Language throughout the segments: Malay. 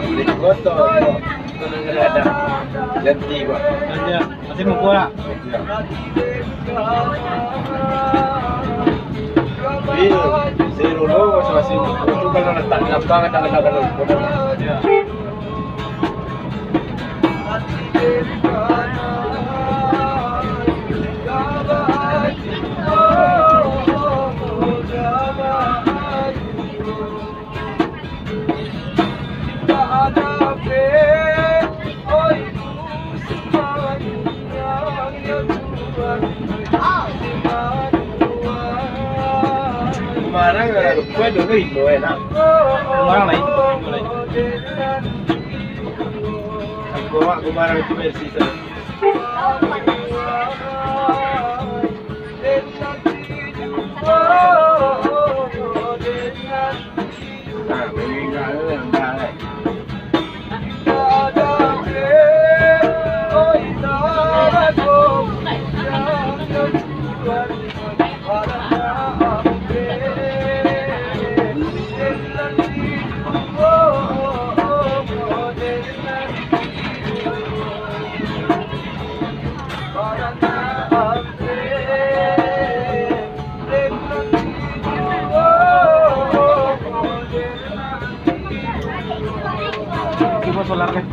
Boleh kotor ada ganti gua. Ada. Masih mau gua. Iya, zero logo masih itu kalau letak di lapangan kadang-kadang logo. Ya. Kemarin gue dulu itu enak. Orang lain. Gua kemarin itu versi saya. Nah, meninggal enggak. Coba solar kan.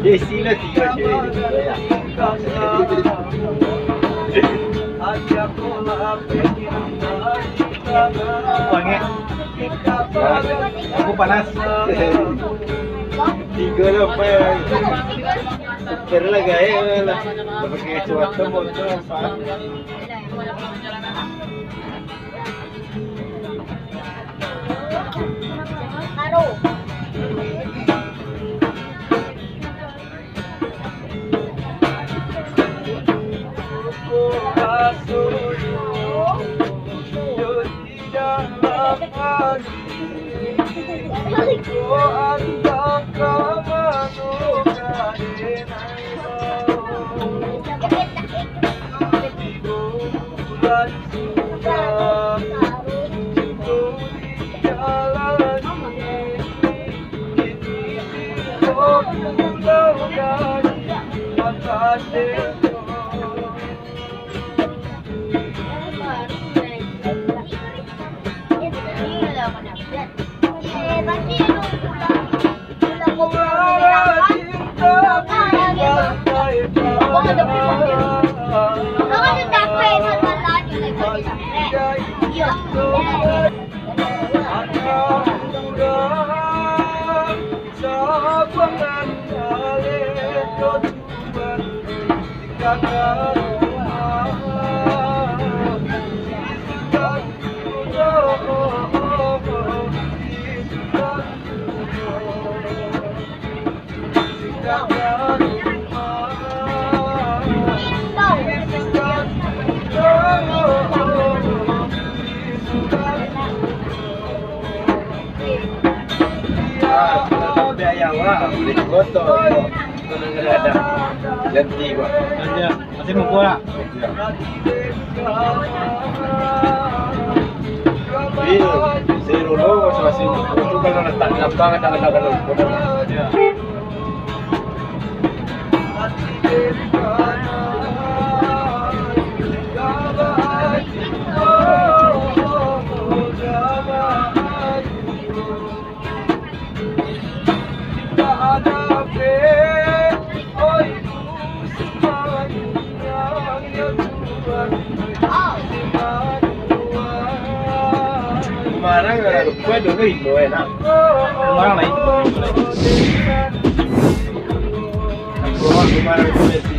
Desi lah tiga cewek. Wangi. Aku panas. Tiga lah apa ya? Super lah gaya lah. Pakai cuaca bocor apa? Boleh digotong. Itu negara ada ganti gua. Ada. Masih mau gua. Iya, zero lo masih itu kalau letak di lapangan ada kalau. Ya. Kemarin gue dulu itu enak. Orang lain. Kemarin gue